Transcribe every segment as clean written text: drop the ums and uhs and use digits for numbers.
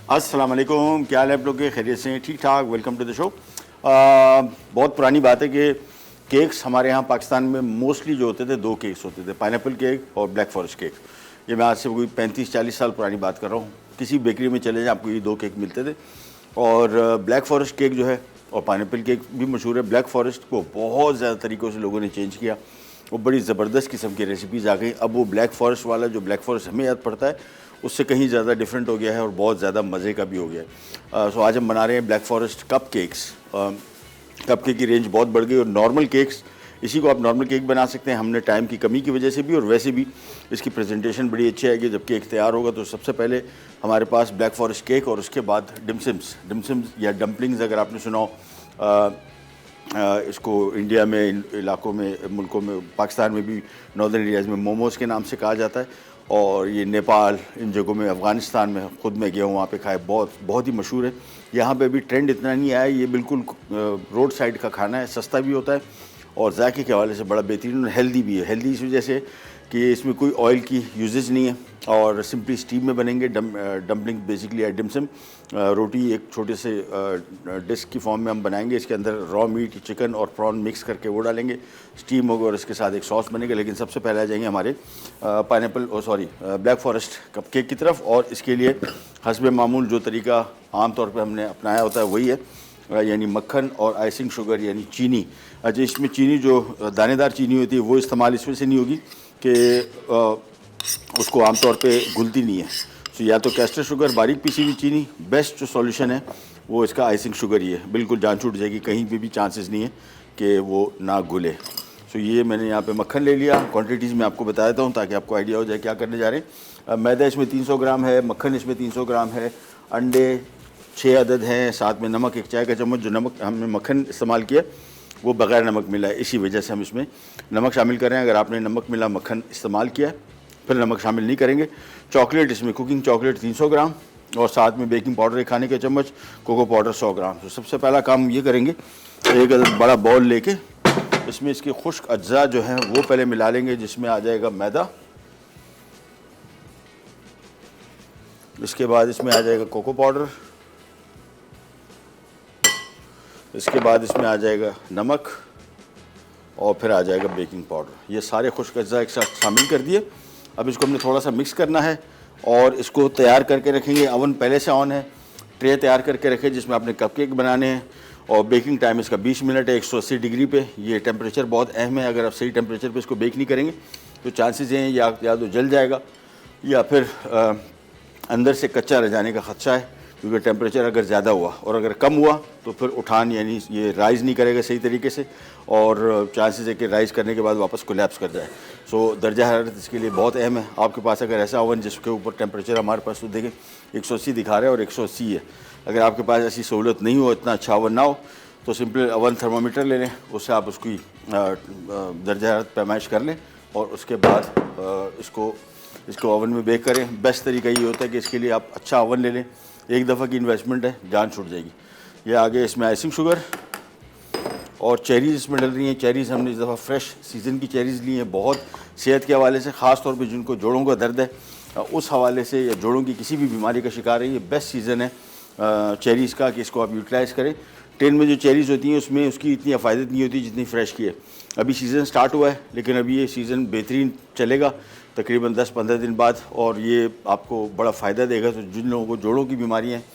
अस्सलाम वालेकुम, क्या हाल है आप लोग के? खैरियत से हैं? ठीक ठाक। Welcome to the show. बहुत पुरानी बात है कि केक्स हमारे यहाँ पाकिस्तान में मोस्टली जो होते थे, दो केक्स होते थे, पाइनएप्पल केक और ब्लैक फॉरेस्ट केक। ये मैं आज से कोई 35-40 साल पुरानी बात कर रहा हूँ। किसी बेकरी में चले जाएं, आपको ये दो केक मिलते थे। और ब्लैक फॉरेस्ट केक जो है और पाइनएप्पल केक भी मशहूर है। ब्लैक फॉरेस्ट को बहुत ज़्यादा तरीक़ों से लोगों ने चेंज किया, वो बड़ी ज़बरदस्त किस्म की रेसिपीज़ आ गई। अब वो ब्लैक फॉरेस्ट वाला जो ब्लैक फॉरेस्ट हमें याद पड़ता है, उससे कहीं ज़्यादा डिफरेंट हो गया है और बहुत ज़्यादा मज़े का भी हो गया है। सो आज हम बना रहे हैं black forest cup cakes. Cup cake की रेंज बहुत बढ़ गई और नॉर्मल केक्स, इसी को आप नॉर्मल केक बना सकते हैं। हमने टाइम की कमी की वजह से भी और वैसे भी इसकी प्रेजेंटेशन बड़ी अच्छी आएगी। जब केक तैयार होगा तो सबसे पहले हमारे पास ब्लैक फॉरेस्ट केक और उसके बाद डिमसिम्स या डम्पलिंग्स, अगर आपने सुना हो। इसको इंडिया में, इन इलाकों में, मुल्कों में, पाकिस्तान में भी नॉर्दर्न एरियाज़ में मोमोज़ के नाम से कहा जाता है। और ये नेपाल, इन जगहों में, अफ़गानिस्तान में ख़ुद मैं गया हूँ, वहाँ पे खाए, बहुत ही मशहूर है। यहाँ पे अभी ट्रेंड इतना नहीं आया। ये बिल्कुल रोड साइड का खाना है, सस्ता भी होता है और जायके के हवाले से बड़ा बेहतरीन और हेल्दी भी है। हेल्दी इस वजह से कि इसमें कोई ऑयल की यूजेज नहीं है और सिंपली स्टीम में बनेंगे। डम्पलिंग बेसिकली है डिमसम, रोटी एक छोटे से डिस्क की फॉर्म में हम बनाएंगे। इसके अंदर रॉ मीट, चिकन और प्रॉन मिक्स करके वो डालेंगे, स्टीम होगा और इसके साथ एक सॉस बनेगा। लेकिन सबसे पहले आ जाएंगे हमारे ब्लैक फॉरेस्ट कप केक की तरफ। और इसके लिए हस्बे मामूल जो तरीका आमतौर पर हमने अपनाया होता है वही है, यानी मक्खन और आइसिंग शुगर यानी चीनी। अच्छा, इसमें चीनी जो दानेदार चीनी होती है वो इस्तेमाल इसमें से नहीं होगी कि उसको आमतौर पे घुलती नहीं है। तो या तो कैस्टर शुगर, बारीक पीसी हुई चीनी, बेस्ट जो सॉल्यूशन है वो इसका आइसिंग शुगर ही है। बिल्कुल जान छूट जाएगी, कहीं पे भी चांसेस नहीं है कि वो ना घुले। तो ये मैंने यहाँ पे मक्खन ले लिया। क्वांटिटीज़ मैं आपको बता देता हूँ ताकि आपको आइडिया हो जाए क्या करने जा रहे हैं। मैदा इसमें 300 ग्राम है, मक्खन इसमें 300 ग्राम है, अंडे 6 अदद हैं, साथ में नमक 1 चाय का चम्मच। जो नमक हमने मक्खन इस्तेमाल किया वो बग़ैर नमक मिला है, इसी वजह से हम इसमें नमक शामिल कर रहे हैं। अगर आपने नमक मिला मक्खन इस्तेमाल किया है फिर नमक शामिल नहीं करेंगे। चॉकलेट, इसमें कुकिंग चॉकलेट 300 ग्राम और साथ में बेकिंग पाउडर 1 खाने का चम्मच, कोको पाउडर 100 ग्राम। तो सबसे पहला काम ये करेंगे, एक बड़ा बाउल लेके इसमें इसके खुश्क अज्जा जो हैं वो पहले मिला लेंगे, जिसमें आ जाएगा मैदा। इसके बाद इसमें आ जाएगा कोको पाउडर, इसके बाद इसमें आ जाएगा नमक और फिर आ जाएगा बेकिंग पाउडर। ये सारे खुश्क अज्जा एक साथ शामिल कर दिए। अब इसको हमने थोड़ा सा मिक्स करना है और इसको तैयार करके रखेंगे। ओवन पहले से ऑन है, ट्रे तैयार करके रखें जिसमें आपने कपकेक बनाने हैं और बेकिंग टाइम इसका 20 मिनट है 180 डिग्री पे। ये टेम्परेचर बहुत अहम है, अगर आप सही टेम्परेचर पे इसको बेक नहीं करेंगे तो चांसेस हैं या तो जल जाएगा या फिर अंदर से कच्चा रह जाने का ख़दशा है, क्योंकि टेम्परेचर अगर ज़्यादा हुआ और अगर कम हुआ तो फिर उठान यानी ये राइज़ नहीं करेगा सही तरीके से और चांसेस है कि राइज़ करने के बाद वापस कोलैप्स कर जाए। सो दर्जा हरारत इसके लिए बहुत अहम है। आपके पास अगर ऐसा ओवन जिसके ऊपर टेम्परेचर हमारे पास तो देखें 180 दिखा रहा है और 180 है, अगर आपके पास ऐसी सहूलत नहीं हो, इतना अच्छा ओवन ना हो, तो सिंपल ओवन थर्मामीटर ले लें, उससे आप उसकी दर्जा हरारत पैमाइश कर लें और उसके बाद इसको ओवन में बेक करें। बेस्ट तरीका ये होता है कि इसके लिए आप अच्छा ओवन ले लें। एक दफ़ा की इन्वेस्टमेंट है, जान छूट जाएगी। ये आगे इसमें आइसिंग शुगर और चेरीज़ इसमें डल रही हैं। चेरीज़ हमने इस दफ़ा फ्रेश सीज़न की चेरीज़ ली हैं। बहुत सेहत के हवाले से, ख़ास तौर पे जिनको जोड़ों का दर्द है उस हवाले से या जोड़ों की किसी भी बीमारी का शिकार है, ये बेस्ट सीज़न है चेरीज़ का कि इसको आप यूटिलाइज़ करें। टिन में जो चेरीज़ होती हैं उसमें उसकी इतनी अफायदत नहीं होती जितनी फ़्रेश की है। अभी सीज़न स्टार्ट हुआ है लेकिन अभी ये सीज़न बेहतरीन चलेगा तकरीबन 10-15 दिन बाद और ये आपको बड़ा फ़ायदा देगा। तो जिन लोगों को जोड़ों की बीमारियाँ हैं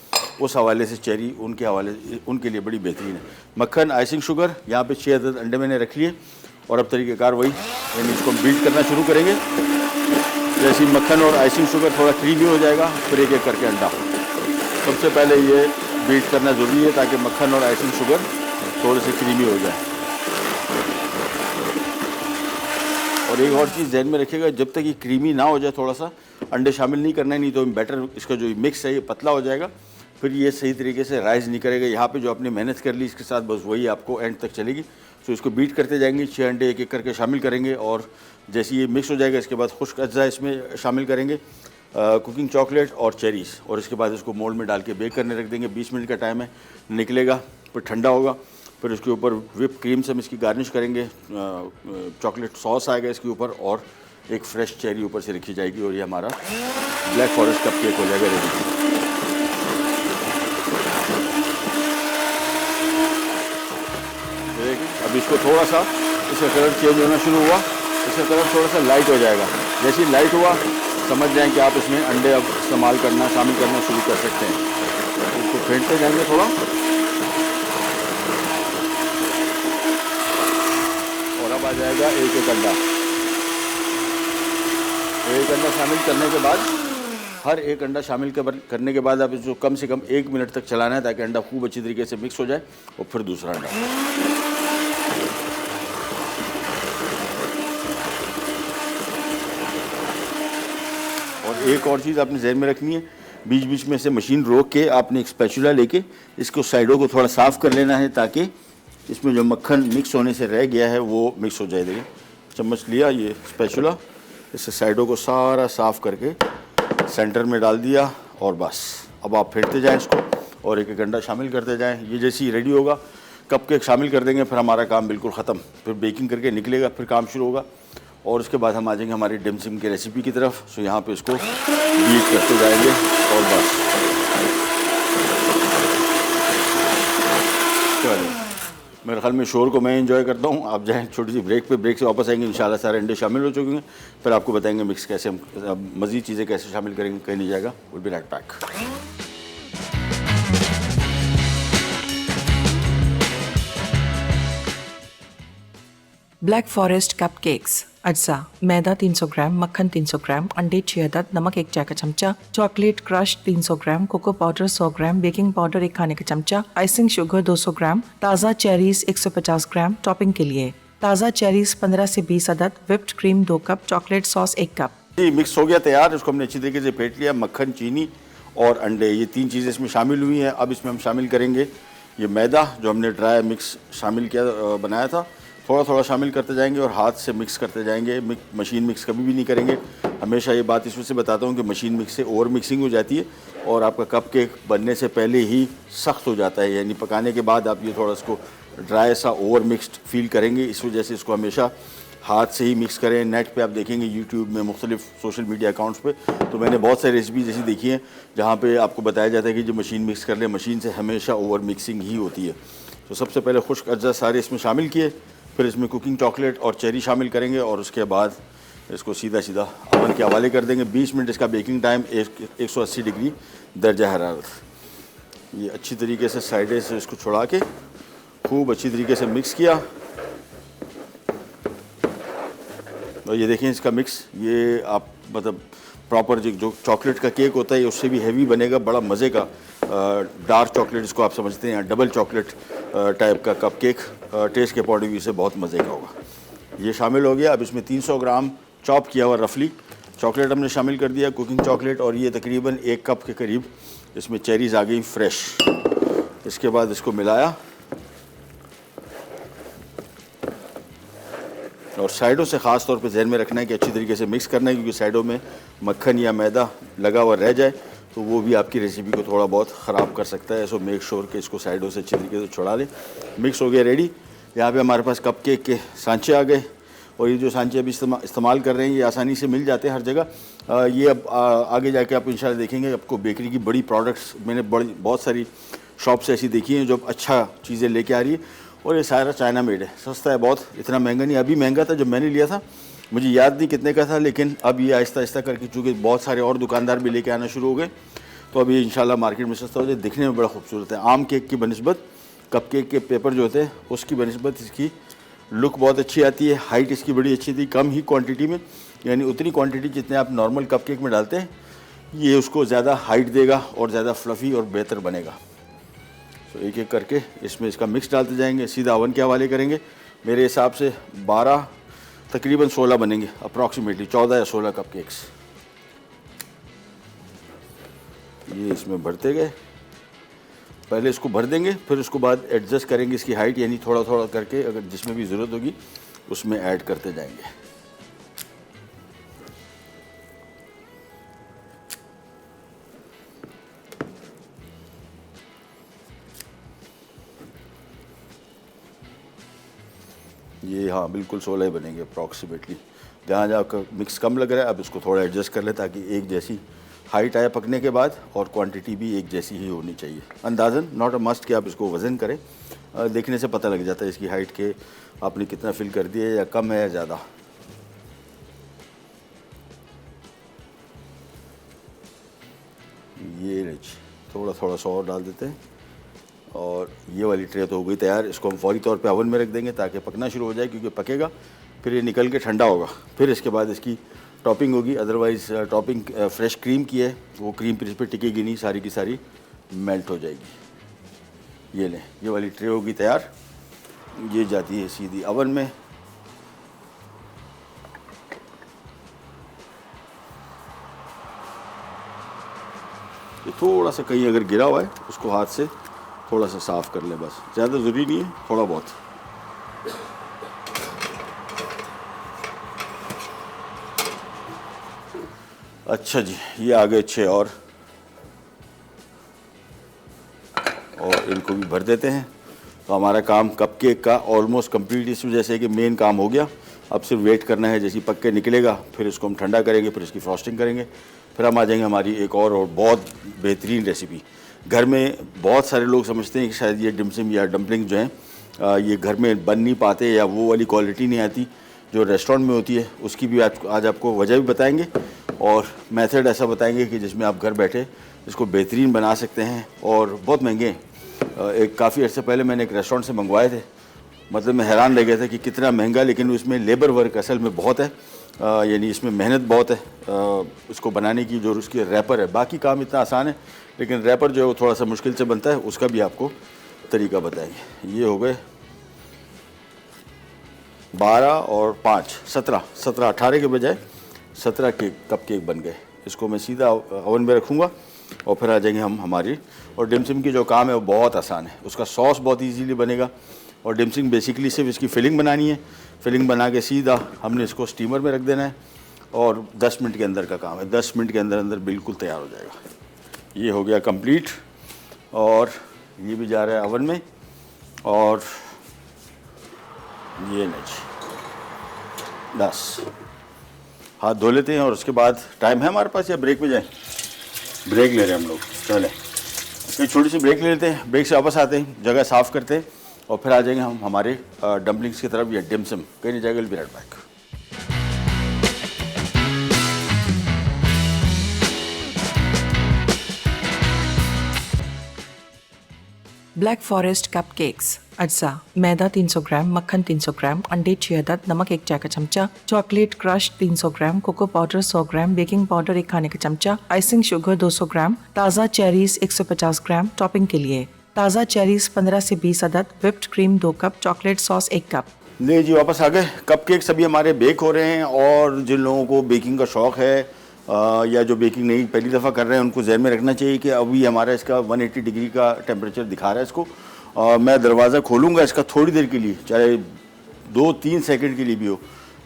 उस हवाले से चेरी उनके लिए बड़ी बेहतरीन है। मक्खन, आइसिंग शुगर, यहाँ पे 6 अदद अंडे मैंने रख लिए और अब तरीक़ेकार वही, यानी इसको बीट करना शुरू करेंगे। जैसे ही मक्खन और आइसिंग शुगर थोड़ा क्रीमी हो जाएगा फिर एक एक करके अंडा। सबसे पहले ये बीट करना ज़रूरी है ताकि मक्खन और आइसिंग शुगर थोड़े से क्रीमी हो जाए। और एक और चीज़ ध्यान में रखिएगा, जब तक ये क्रीमी ना हो जाए थोड़ा सा अंडे शामिल नहीं करना है, नहीं तो बैटर इसका जो मिक्स है ये पतला हो जाएगा, फिर ये सही तरीके से राइज़ नहीं करेगा। यहाँ पे जो आपने मेहनत कर ली इसके साथ बस वही आपको एंड तक चलेगी। तो इसको बीट करते जाएंगे, 6 अंडे एक एक करके शामिल करेंगे और जैसे ये मिक्स हो जाएगा इसके बाद खुश्क अज्जा इसमें शामिल करेंगे, कुकिंग चॉकलेट और चेरीज़, और इसके बाद इसको मोल्ड में डाल के बेक करने रख देंगे। 20 मिनट का टाइम है, निकलेगा फिर ठंडा होगा। फिर उसके ऊपर व्हिप क्रीम से हम इसकी गार्निश करेंगे, चॉकलेट सॉस आएगा इसके ऊपर और एक फ्रेश चेरी ऊपर से रखी जाएगी और ये हमारा ब्लैक फॉरेस्ट कप केक हो जाएगा रेडी। इसको थोड़ा सा इसका कलर चेंज होना शुरू हुआ, इसका कलर थोड़ा सा लाइट हो जाएगा। जैसे ही लाइट हुआ समझ जाएं कि आप इसमें अंडे अब इस्तेमाल करना शामिल करना शुरू कर सकते हैं। इसको फेंटते जाएंगे थोड़ा, और अब आ जाएगा एक एक अंडा। एक अंडा शामिल करने के बाद, हर एक अंडा शामिल करने के बाद आप इसको कम से कम 1 मिनट तक चलाना है ताकि अंडा खूब अच्छी तरीके से मिक्स हो जाए। और फिर दूसरा अंडा, और एक और चीज़ आपने जहन में रखनी है, बीच बीच में से मशीन रोक के आपने एक स्पैचुला लेके इसको साइडों को थोड़ा साफ़ कर लेना है ताकि इसमें जो मक्खन मिक्स होने से रह गया है वो मिक्स हो जाए। देखिए चम्मच लिया, ये स्पैचुला, इससे साइडों को सारा साफ़ करके सेंटर में डाल दिया, और बस अब आप फेंटते जाएं इसको और एक एक अंडा शामिल करते जाएं। ये जैसे ही रेडी होगा कपकेक शामिल कर देंगे, फिर हमारा काम बिल्कुल ख़त्म। फिर बेकिंग करके निकलेगा, फिर काम शुरू होगा, और उसके बाद हम आ जाएंगे हमारी डिम सिम की रेसिपी की तरफ। सो यहाँ पे इसको बीट करते जाएंगे, और बस चलिए। मेरे ख्याल में शोर को मैं एंजॉय करता हूँ। आप जाएँ छोटी सी ब्रेक पे, ब्रेक से वापस आएंगे, इंशाल्लाह सारे अंडे शामिल हो चुके हैं। फिर आपको बताएंगे मिक्स कैसे हम मज़ीद चीज़ें कैसे शामिल करेंगे, कहीं नहीं जाएगा। Will be right back. Black forest cupcakes. अज्जा: मैदा 300 ग्राम, मक्खन 300 ग्राम, अंडे 6 अदद, नमक 1 चाय का चमचा, चॉकलेट क्रश 300 ग्राम, कोको पाउडर 100 ग्राम, बेकिंग पाउडर 1 खाने का चमचा, आइसिंग शुगर 200 ग्राम, ताज़ा चेरीज 150 ग्राम। टॉपिंग के लिए ताज़ा चेरीज 15 से 20 अदद, whipped cream 2 cup, chocolate sauce 1 cup. ये मिक्स हो गया तैयार। इसको हमने अच्छी तरीके से फेंट लिया। मक्खन, चीनी और अंडे, ये 3 चीज़ें इसमें शामिल हुई हैं। अब इसमें हम शामिल करेंगे ये मैदा जो हमने ड्राई मिक्स शामिल किया बनाया था। थोड़ा थोड़ा शामिल करते जाएंगे और हाथ से मिक्स करते जाएंगे। मशीन मिक्स कभी भी नहीं करेंगे। हमेशा ये बात इसमें से बताता हूँ कि मशीन मिक्स से ओवर मिक्सिंग हो जाती है और आपका कपकेक बनने से पहले ही सख्त हो जाता है, यानी पकाने के बाद आप ये थोड़ा इसको ड्राई सा ओवर मिक्स्ड फील करेंगे। इस वजह से इसको हमेशा हाथ से ही मिक्स करें। नेट पे आप देखेंगे यूट्यूब में मुख्तलिफ सोशल मीडिया अकाउंट्स पे, तो मैंने बहुत सारी रेसिपीज ऐसी देखी हैं जहाँ पे आपको बताया जाता है कि जो मशीन मिक्स कर ले, मशीन से हमेशा ओवर मिक्सिंग ही होती है। तो सबसे पहले खुश्क अज्जा सारे इसमें शामिल किए, फिर इसमें कुकिंग चॉकलेट और चेरी शामिल करेंगे और उसके बाद इसको सीधा सीधा ओवन के हवाले कर देंगे। 20 मिनट इसका बेकिंग टाइम, 180 डिग्री दर्जा हरारत। ये अच्छी तरीके से साइडे से इसको छुड़ा के खूब अच्छी तरीके से मिक्स किया। और ये देखें इसका मिक्स, ये आप मतलब प्रॉपर जो चॉकलेट का केक होता है उससे भी हैवी बनेगा, बड़ा मज़े का डार्क चॉकलेट इसको आप समझते हैं, डबल चॉकलेट टाइप का कप केक टेस्ट के पॉइंट ऑफ व्यू से बहुत मज़े का होगा। ये शामिल हो गया। अब इसमें 300 ग्राम चॉप किया हुआ रफली चॉकलेट हमने शामिल कर दिया, कुकिंग चॉकलेट, और ये तकरीबन 1 कप के करीब इसमें चेरीज़ आ गई फ्रेश। इसके बाद इसको मिलाया और साइडों से ख़ास तौर पे ध्यान में रखना है कि अच्छी तरीके से मिक्स करना है, क्योंकि साइडों में मक्खन या मैदा लगा हुआ रह जाए तो वो भी आपकी रेसिपी को थोड़ा बहुत ख़राब कर सकता है। सो मेक श्योर कि इसको साइडों से अच्छी तरीके से छुड़ा लें। मिक्स हो गया रेडी। यहाँ पे हमारे पास कप केक के सांचे आ गए, और ये जो सांचे अभी इस्तेमाल कर रहे हैं ये आसानी से मिल जाते हैं हर जगह। ये अब आगे जाके आप इंशाल्लाह देखेंगे आपको बेकरी की बड़ी प्रोडक्ट्स, मैंने बहुत सारी शॉप्स ऐसी देखी हैं जो अच्छा चीज़ें लेके आ रही है, और ये सारा चाइना मेड है, सस्ता है बहुत, इतना महंगा नहीं। अभी महंगा था जब मैंने लिया था, मुझे याद नहीं कितने का था, लेकिन अब ये आहिस्ता आहिस्ता करके चूँकि बहुत सारे और दुकानदार भी लेके आना शुरू हो गए तो अभी इंशाल्लाह मार्केट में सस्ता हो जाए। दिखने में बड़ा खूबसूरत है। आम केक की बनिस्बत कप केक के पेपर जो होते हैं उसकी बनिस्बत इसकी लुक बहुत अच्छी आती है। हाइट इसकी बड़ी अच्छी थी, कम ही क्वांटिटी में, यानी उतनी क्वांटिटी जितने आप नॉर्मल कप केक में डालते हैं ये उसको ज़्यादा हाइट देगा और ज़्यादा फ्लफ़ी और बेहतर बनेगा। तो एक एक करके इसमें इसका मिक्स डालते जाएंगे, सीधा ओवन के हवाले करेंगे। मेरे हिसाब से 12 तकरीबन 16 बनेंगे, अप्रॉक्सीमेटली 14 या 16 कप केक्स। ये इसमें भरते गए, पहले इसको भर देंगे, फिर उसके बाद एडजस्ट करेंगे इसकी हाइट, यानी थोड़ा थोड़ा करके अगर जिसमें भी ज़रूरत होगी उसमें ऐड करते जाएंगे। ये हाँ बिल्कुल 16 ही बनेंगे अप्रॉक्सीमेटली। जहाँ जहाँ का मिक्स कम लग रहा है अब इसको थोड़ा एडजस्ट कर लें ताकि एक जैसी हाइट आया पकने के बाद, और क्वांटिटी भी एक जैसी ही होनी चाहिए। अंदाज़न, नॉट अ मस्ट कि आप इसको वज़न करें, देखने से पता लग जाता है इसकी हाइट के आपने कितना फिल कर दिया, या कम है या ज़्यादा। ये रिच थोड़ा थोड़ा सा और डाल देते हैं, और ये वाली ट्रे तो हो गई तैयार। इसको हम फौरी तौर पे ओवन में रख देंगे ताकि पकना शुरू हो जाए, क्योंकि पकेगा फिर ये निकल के ठंडा होगा, फिर इसके बाद इसकी टॉपिंग होगी। अदरवाइज़ टॉपिंग फ्रेश क्रीम की है, वो क्रीम फिर इस पर टिकेगी नहीं, सारी की सारी मेल्ट हो जाएगी। ये लें, ये वाली ट्रे होगी तैयार, ये जाती है सीधी ओवन में। ये थोड़ा सा कहीं अगर गिरा हुआ है उसको हाथ से थोड़ा सा साफ़ कर लें, बस, ज़्यादा ज़रूरी नहीं है, थोड़ा बहुत। अच्छा जी, ये आ गए 6 और इनको भी भर देते हैं। तो हमारा काम कपकेक का ऑलमोस्ट कंप्लीट, इसमें जैसे कि मेन काम हो गया। अब सिर्फ वेट करना है, जैसे पक के निकलेगा फिर इसको हम ठंडा करेंगे, फिर इसकी फ्रॉस्टिंग करेंगे, फिर हम आ जाएंगे हमारी एक और बहुत बेहतरीन रेसिपी। घर में बहुत सारे लोग समझते हैं कि शायद ये डिमसिम या डम्पलिंग जो हैं ये घर में बन नहीं पाते, या वो वाली क्वालिटी नहीं आती जो रेस्टोरेंट में होती है। उसकी भी आज आपको वजह भी बताएंगे, और मेथड ऐसा बताएंगे कि जिसमें आप घर बैठे इसको बेहतरीन बना सकते हैं, और बहुत महंगे हैं। एक काफ़ी अर्से पहले मैंने एक रेस्टोरेंट से मंगवाए थे, मतलब मैं हैरान रह गया था कि कितना महंगा, लेकिन उसमें लेबर वर्क असल में बहुत है, यानी इसमें मेहनत बहुत है उसको बनाने की। जो उसकी रैपर है, बाकी काम इतना आसान है, लेकिन रैपर जो है वो थोड़ा सा मुश्किल से बनता है, उसका भी आपको तरीका बताएंगे। ये हो गए 12 और 5 17 18 के बजाय 17 कप केक बन गए। इसको मैं सीधा ओवन में रखूँगा, और फिर आ जाएंगे हम हमारी। और डिमसिम की जो काम है वो बहुत आसान है, उसका सॉस बहुत इजीली बनेगा। और डिमसिम बेसिकली सिर्फ इसकी फिलिंग बनानी है, फिलिंग बना के सीधा हमने इसको स्टीमर में रख देना है, और 10 मिनट के अंदर का काम है। 10 मिनट के अंदर अंदर बिल्कुल तैयार हो जाएगा। ये हो गया कंप्लीट, और ये भी जा रहा है ओवन में। और ये नहीं, बस हाथ धो लेते हैं, और उसके बाद टाइम है हमारे पास या ब्रेक में जाएं? ब्रेक ले रहे हैं हम लोग, चलें एक छोटी सी ब्रेक ले लेते हैं। ब्रेक से वापस आते हैं, जगह साफ़ करते हैं, और फिर आ जाएंगे हम हमारे डम्पलिंग्स की तरफ, या डिमसम कहीं नहीं जाएगा। Will be right back. Black forest cup cakes. अज्जा मैदा 300 ग्राम, मक्खन 300 ग्राम, अंडे 6 अदद, नमक 1 चाय का चमचा, चॉकलेट क्रश 300 ग्राम, कोको पाउडर 100 ग्राम, बेकिंग पाउडर 1 खाने का चमचा, आइसिंग शुगर 200 ग्राम, ताज़ा चेरीज 150 ग्राम। टॉपिंग के लिए ताज़ा चेरीज 15 से 20 अदद, whipped cream 2 cup, chocolate sauce 1 cup. ले जी, वापस आ गए। कप केक सभी हमारे बेक हो रहे हैं, और जिन लोगों को बेकिंग का शौक़ है या जो बेकिंग नहीं पहली दफ़ा कर रहे हैं, उनको जहन में रखना चाहिए कि अभी हमारा इसका 180 डिग्री का टेम्परेचर दिखा रहा है इसको। मैं दरवाज़ा खोलूँगा इसका थोड़ी देर के लिए, चाहे 2-3 सेकंड के लिए भी हो,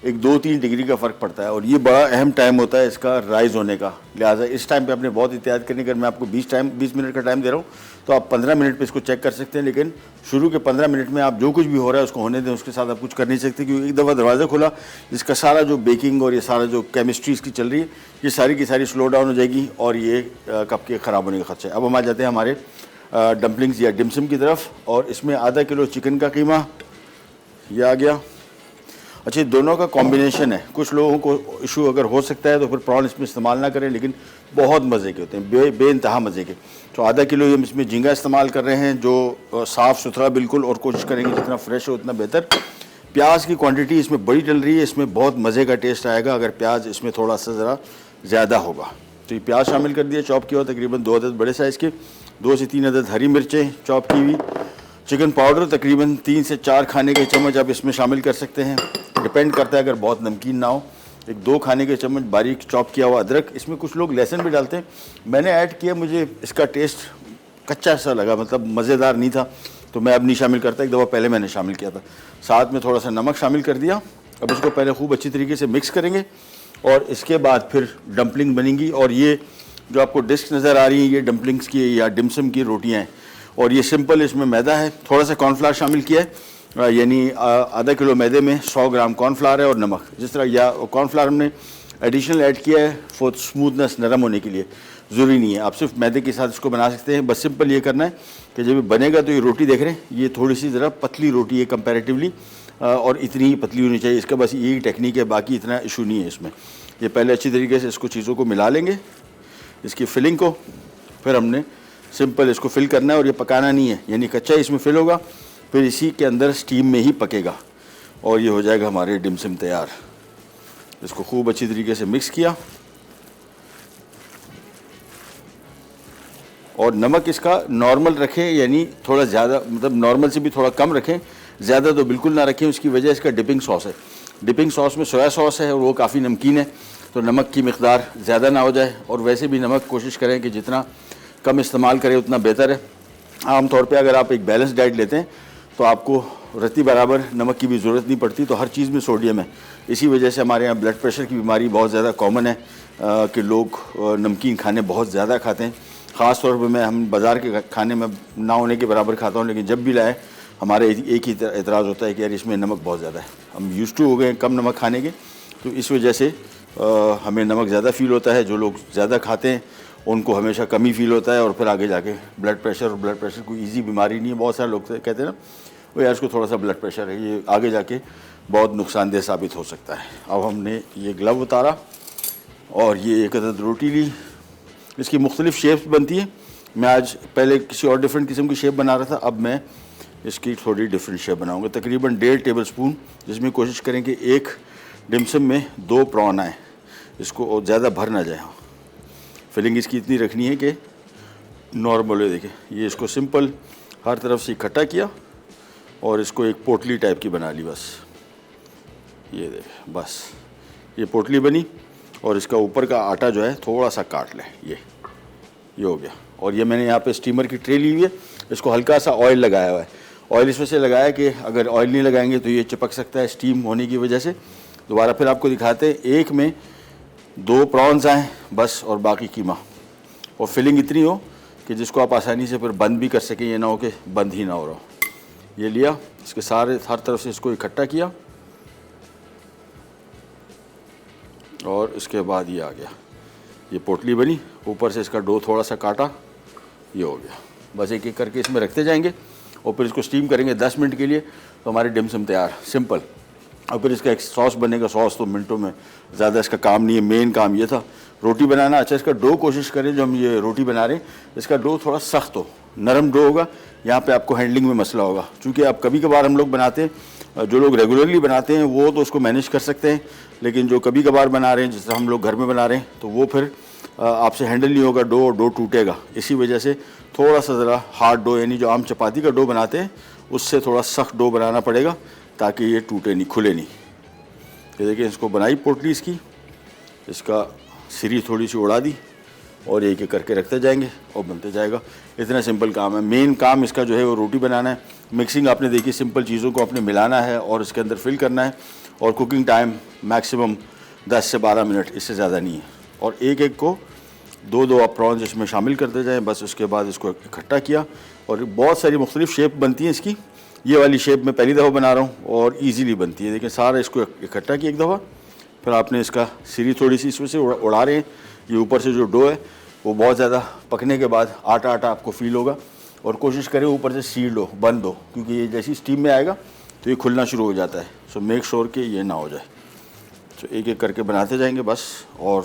एक 2-3 डिग्री का फ़र्क पड़ता है, और ये बड़ा अहम टाइम होता है इसका राइज़ होने का। लिहाजा इस टाइम पे आपने बहुत एहतियात करनी। अगर मैं आपको 20 मिनट का टाइम दे रहा हूँ तो आप 15 मिनट पे इसको चेक कर सकते हैं, लेकिन शुरू के 15 मिनट में आप जो कुछ भी हो रहा है उसको होने दें, उसके साथ आप कुछ कर नहीं सकते, क्योंकि एक दफ़ा दरवाज़ा खोला, इसका सारा जो बेकिंग और ये सारा जो केमिस्ट्री इसकी चल रही है, ये सारी की सारी स्लो डाउन हो जाएगी, और ये कप केक ख़राब होने का खर्चा है। अब हम आ जाते हैं हमारे डम्पलिंग्स या डिमसम की तरफ, और इसमें आधा किलो चिकन का कीमा ये आ गया। अच्छा, दोनों का कॉम्बिनेशन है। कुछ लोगों को इशू अगर हो सकता है तो फिर प्रॉन इसमें इस्तेमाल ना करें, लेकिन बहुत मज़े के होते हैं, बेइंतहा मज़े के। तो आधा किलो हम इसमें झींगा इस्तेमाल कर रहे हैं, जो साफ़ सुथरा बिल्कुल, और कोशिश करेंगे जितना फ्रेश हो उतना बेहतर। प्याज की क्वांटिटी इसमें बड़ी डल रही है, इसमें बहुत मज़े का टेस्ट आएगा अगर प्याज इसमें थोड़ा सा ज़रा ज़्यादा होगा। तो ये प्याज शामिल कर दिया चॉप किया हुआ, तकरीबन 2 अदद बड़े साइज़ के, 2 से 3 अदद हरी मिर्चें चॉप की हुई, चिकन पाउडर तकरीबन 3 से 4 खाने के चम्मच आप इसमें शामिल कर सकते हैं, डिपेंड करता है अगर बहुत नमकीन ना हो। एक 2 खाने के चम्मच बारीक चॉप किया हुआ अदरक, इसमें कुछ लोग लहसुन भी डालते हैं, मैंने ऐड किया, मुझे इसका टेस्ट कच्चा सा लगा, मतलब मज़ेदार नहीं था, तो मैं अब नहीं शामिल करता। एक दफ़ा पहले मैंने शामिल किया था। साथ में थोड़ा सा नमक शामिल कर दिया। अब इसको पहले खूब अच्छी तरीके से मिक्स करेंगे, और इसके बाद फिर डम्पलिंग बनेंगी। और ये जो आपको डिस्क नज़र आ रही है, ये डम्पलिंग्स की या डिमसम की रोटियाँ हैं, और ये सिंपल, इसमें मैदा है, थोड़ा सा कॉर्नफ्लावर शामिल किया है, यानी आधा किलो मैदे में 100 ग्राम कॉर्नफ्लावर है, और नमक जिस तरह, या कॉर्नफ्लावर हमने एडिशनल ऐड किया है फॉर स्मूथनेस, नरम होने के लिए। ज़रूरी नहीं है, आप सिर्फ मैदे के साथ इसको बना सकते हैं। बस सिंपल ये करना है कि जब ये बनेगा तो ये रोटी देख रहे हैं, ये थोड़ी सी ज़रा पतली रोटी है कंपैरेटिवली, और इतनी ही पतली होनी चाहिए। इसका बस यही टेक्निक है, बाकी इतना इशू नहीं है इसमें। ये पहले अच्छी तरीके से इसको चीज़ों को मिला लेंगे, इसकी फिलिंग को, फिर हमने सिंपल इसको फिल करना है और ये पकाना नहीं है, यानी कच्चा इसमें फिल होगा, फिर इसी के अंदर स्टीम में ही पकेगा और ये हो जाएगा हमारे डिमसिम तैयार। इसको खूब अच्छी तरीके से मिक्स किया और नमक इसका नॉर्मल रखें, यानी थोड़ा ज़्यादा, मतलब नॉर्मल से भी थोड़ा कम रखें, ज़्यादा तो बिल्कुल ना रखें। उसकी वजह इसका डिपिंग सॉस है, डिपिंग सॉस में सोया सॉस है और वो काफ़ी नमकीन है, तो नमक की मिक़दार ज़्यादा ना हो जाए। और वैसे भी नमक कोशिश करें कि जितना कम इस्तेमाल करें उतना बेहतर है। आमतौर पे अगर आप एक बैलेंस डाइट लेते हैं तो आपको रत्ती बराबर नमक की भी ज़रूरत नहीं पड़ती, तो हर चीज़ में सोडियम है। इसी वजह से हमारे यहाँ ब्लड प्रेशर की बीमारी बहुत ज़्यादा कॉमन है कि लोग नमकीन खाने बहुत ज़्यादा खाते हैं। ख़ास तौर पे हम बाज़ार के खाने में ना होने के बराबर खाता हूँ, लेकिन जब भी लाए हमारे एक ही एतराज़ होता है कि यार इसमें नमक बहुत ज़्यादा है। हम यूज़ टू हो गए हैं कम नमक खाने के, तो इस वजह से हमें नमक ज़्यादा फ़ील होता है। जो लोग ज़्यादा खाते हैं उनको हमेशा कम ही फील होता है और फिर आगे जाके ब्लड प्रेशर कोई ईजी बीमारी नहीं है। बहुत सारे लोग कहते हैं ना वो यार इसको थोड़ा सा ब्लड प्रेशर है, ये आगे जाके बहुत नुकसानदेह साबित हो सकता है। अब हमने ये ग्लव उतारा और ये एक अदद रोटी ली। इसकी मुख्तलिफ़ शेप्स बनती है। मैं आज पहले किसी और डिफरेंट किस्म की शेप बना रहा था, अब मैं इसकी थोड़ी डिफरेंट शेप बनाऊंगा। तकरीबन 1.5 टेबल स्पून, जिसमें कोशिश करें कि एक डिमसम में 2 प्रॉन आए, इसको ज़्यादा भर ना जाए। फिलिंग इसकी इतनी रखनी है कि नॉर्मल है। देखिए ये इसको सिंपल हर तरफ से इकट्ठा किया और इसको एक पोटली टाइप की बना ली। बस ये देखें, बस ये पोटली बनी और इसका ऊपर का आटा जो है थोड़ा सा काट लें। ये हो गया। और ये मैंने यहाँ पे स्टीमर की ट्रे ली हुई है, इसको हल्का सा ऑयल लगाया हुआ है। ऑयल इस वजह से लगाया कि अगर ऑयल नहीं लगाएंगे तो ये चिपक सकता है स्टीम होने की वजह से। दोबारा फिर आपको दिखाते हैं, एक में 2 प्रॉन्स आएँ बस और बाकी कीमा, और फिलिंग इतनी हो कि जिसको आप आसानी से फिर बंद भी कर सकें, ये ना हो कि बंद ही ना हो रहा हो। ये लिया, इसके सारे हर तरफ से इसको इकट्ठा किया और इसके बाद ये आ गया, ये पोटली बनी। ऊपर से इसका डो थोड़ा सा काटा, ये हो गया। बस एक एक करके इसमें रखते जाएंगे और फिर इसको स्टीम करेंगे 10 मिनट के लिए, तो हमारे डिमसम तैयार, सिंपल। और फिर इसका एक सॉस बनेगा। सॉस तो मिनटों में, ज़्यादा इसका काम नहीं है, मेन काम ये था रोटी बनाना। अच्छा, इसका डो कोशिश करें, जो हम ये रोटी बना रहे हैं इसका डो थोड़ा सख्त हो, नरम डो होगा। यहाँ पे आपको हैंडलिंग में मसला होगा, क्योंकि आप कभी कभार हम लोग बनाते हैं, जो लोग रेगुलरली बनाते हैं वो तो उसको मैनेज कर सकते हैं, लेकिन जो कभी कभार बना रहे हैं, जिस तरह हम लोग घर में बना रहे हैं, तो वो फिर आपसे हैंडल नहीं होगा, डो टूटेगा। इसी वजह से थोड़ा सा ज़रा हार्ड डो, यानी जो आम चपाती का डो बनाते हैं उससे थोड़ा सख्त डो बनाना पड़ेगा ताकि ये टूटे नहीं, खुले नहीं। ये देखिए, इसको बनाई पोटली इसकी, इसका सिरी थोड़ी सी उड़ा दी और एक एक करके रखते जाएंगे और बनते जाएगा। इतना सिंपल काम है। मेन काम इसका जो है वो रोटी बनाना है। मिक्सिंग आपने देखी, सिंपल चीज़ों को आपने मिलाना है और इसके अंदर फिल करना है। और कुकिंग टाइम मैक्सिमम 10 से 12 मिनट, इससे ज़्यादा नहीं है। और एक एक को 2-2 आप प्रॉन्स इसमें शामिल करते जाएँ। बस उसके बाद इसको इकट्ठा किया और बहुत सारी मुख्तलिफ़ शेप बनती हैं इसकी। ये वाली शेप मैं पहली दफ़ा बना रहा हूँ और इजीली बनती है। देखिए, सारा इसको इकट्ठा किया एक दफ़ा, फिर आपने इसका सिरी थोड़ी सी इसमें से उड़ा रहे हैं। ये ऊपर से जो डो है वो बहुत ज़्यादा पकने के बाद आटा आटा आपको फील होगा, और कोशिश करें ऊपर से सील्ड हो, बंद हो, क्योंकि ये जैसी स्टीम में आएगा तो ये खुलना शुरू हो जाता है। सो मेक श्योर कि ये ना हो जाए। तो एक एक करके बनाते जाएंगे बस, और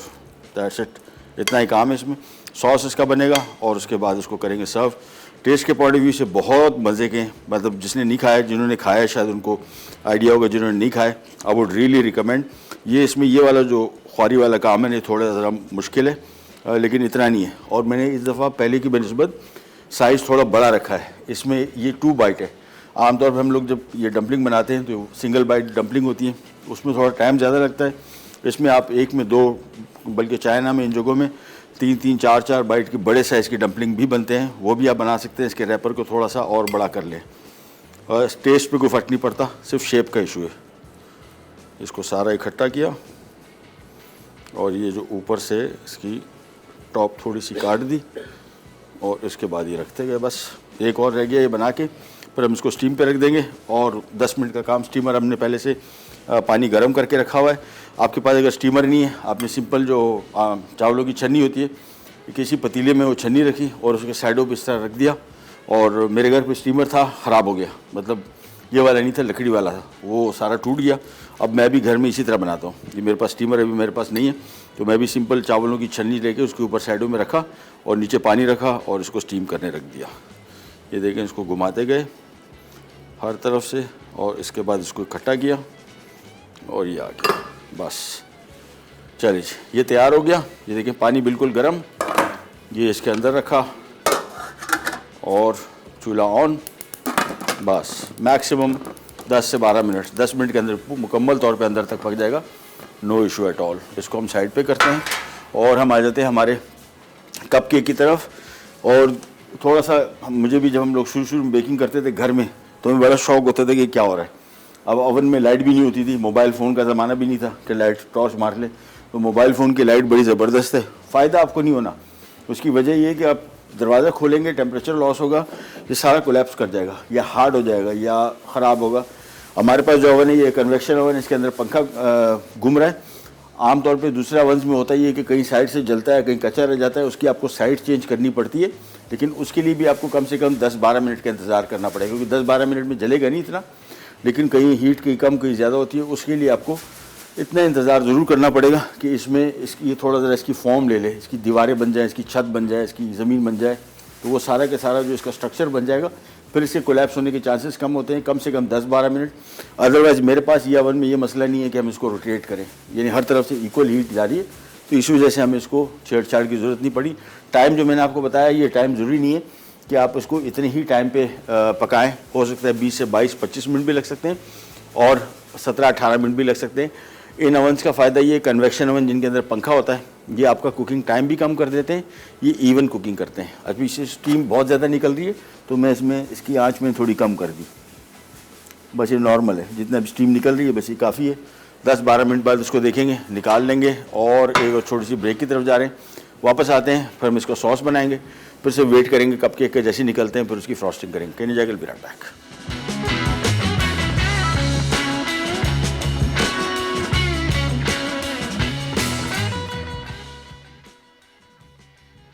दैट्स इट। इतना ही काम है इसमें। सॉस इसका बनेगा और उसके बाद इसको करेंगे सर्व। टेस्ट के पॉइंट ऑफ व्यू से बहुत मज़े के, मतलब जिसने नहीं खाया, जिन्होंने खाया शायद उनको आइडिया होगा, जिन्होंने नहीं खाया आई वुड रियली रिकमेंड। ये इसमें ये वाला जो ख्वारी वाला काम है, ये थोड़ा ज़रा मुश्किल है, लेकिन इतना नहीं है। और मैंने इस दफ़ा पहले की बनिस्बत साइज़ थोड़ा बड़ा रखा है। इसमें ये 2 बाइट है। आमतौर पर हम लोग जब ये डम्पलिंग बनाते हैं तो सिंगल बाइट डम्पलिंग होती है, उसमें थोड़ा टाइम ज़्यादा लगता है। इसमें आप एक में 2, बल्कि चाइना में इन जगहों में 3-3, 4-4 बाइट की बड़े साइज़ की डम्पलिंग भी बनते हैं, वो भी आप बना सकते हैं। इसके रैपर को थोड़ा सा और बड़ा कर लें और टेस्ट पे कोई फ़र्क नहीं पड़ता, सिर्फ शेप का इशू है। इसको सारा इकट्ठा किया और ये जो ऊपर से इसकी टॉप थोड़ी सी काट दी और इसके बाद ये रखते गए। बस एक और रह गया ये बना के, फिर हम इसको स्टीम पे रख देंगे और 10 मिनट का काम। स्टीमर हमने पहले से पानी गर्म करके रखा हुआ है। आपके पास अगर स्टीमर नहीं है, आपने सिंपल जो चावलों की छन्नी होती है किसी पतीले में वो छन्नी रखी और उसके साइडों पे इस तरह रख दिया। और मेरे घर पे स्टीमर था, ख़राब हो गया, मतलब ये वाला नहीं था, लकड़ी वाला था, वो सारा टूट गया। अब मैं भी घर में इसी तरह बनाता हूँ। ये मेरे पास स्टीमर अभी मेरे पास नहीं है, तो मैं भी सिंपल चावलों की छन्नी लेके उसके ऊपर साइडों में रखा और नीचे पानी रखा और इसको स्टीम करने रख दिया। ये देखें, इसको घुमाते गए हर तरफ से और इसके बाद इसको इकट्ठा किया और ये आ गया। बस चलिए जी, ये तैयार हो गया। ये देखें पानी बिल्कुल गर्म, ये इसके अंदर रखा और चूल्हा ऑन। बस मैक्सिमम 10 से 12 मिनट, 10 मिनट के अंदर मुकम्मल तौर पे अंदर तक पक जाएगा, नो इशू एट ऑल। इसको हम साइड पे करते हैं और हम आ जाते हैं हमारे कप केक की तरफ। और थोड़ा सा मुझे भी, जब हम लोग शुरू में बेकिंग करते थे घर में, तो हमें बड़ा शौक होता था कि क्या हो रहा है। अब ओवन में लाइट भी नहीं होती थी, मोबाइल फ़ोन का ज़माना भी नहीं था कि लाइट टॉर्च मार ले, तो मोबाइल फ़ोन की लाइट बड़ी ज़बरदस्त है, फ़ायदा आपको नहीं होना। उसकी वजह ये है कि आप दरवाज़ा खोलेंगे, टेम्परेचर लॉस होगा, ये सारा कोलैप्स कर जाएगा या हार्ड हो जाएगा या ख़राब होगा। हमारे पास जो ओवन है ये कन्वेक्शन ओवन है, इसके अंदर पंखा घूम रहा है। आमतौर पे दूसरे ओवन में होता ही है कि कहीं साइड से जलता है, कहीं कच्चा रह जाता है, उसकी आपको साइड चेंज करनी पड़ती है, लेकिन उसके लिए भी आपको कम से कम 10-12 मिनट का इंतज़ार करना पड़ेगा, क्योंकि 10-12 मिनट में जलेगा नहीं इतना, लेकिन कहीं हीट कहीं कम कहीं ज़्यादा होती है, उसके लिए आपको इतना इंतज़ार ज़रूर करना पड़ेगा कि इसमें ये थोड़ा ज़रा इसकी फॉर्म ले ले, इसकी दीवारें बन जाए, इसकी छत बन जाए, इसकी ज़मीन बन जाए, तो वो सारा के सारा जो इसका स्ट्रक्चर बन जाएगा, फिर इसके कोलैप्स होने के चांसेस कम होते हैं, कम से कम 10-12 मिनट। अदरवाइज़ मेरे पास ये ओवन में ये मसला नहीं है कि हम इसको रोटेट करें, यानी हर तरफ से इक्वल हीट जा रही है, तो इस वजह से हमें इसको छेड़छाड़ की ज़रूरत नहीं पड़ी। टाइम जो मैंने आपको बताया, ये टाइम ज़रूरी नहीं है कि आप इसको इतने ही टाइम पे पकाएं, हो सकता है 20 से 22-25 मिनट भी लग सकते हैं और 17-18 मिनट भी लग सकते हैं। इन ओवन्स का फ़ायदा ये, कन्वेक्शन ओवन जिनके अंदर पंखा होता है, ये आपका कुकिंग टाइम भी कम कर देते हैं, ये इवन कुकिंग करते हैं। अभी से स्टीम बहुत ज़्यादा निकल रही है, तो मैं इसमें इसकी आंच में थोड़ी कम कर दी, बस ये नॉर्मल है, जितना भी स्टीम निकल रही है बस ये काफ़ी है। 10-12 मिनट बाद इसको देखेंगे, निकाल लेंगे और एक छोटी सी ब्रेक की तरफ जा रहे हैं, वापस आते हैं, फिर हम इसको सॉस बनाएंगे, फिर से वेट करेंगे कप केक के जैसे निकलते हैं, फिर उसकी फ्रॉस्टिंग करेंगे। कहीं नहीं जाएगा, be right back.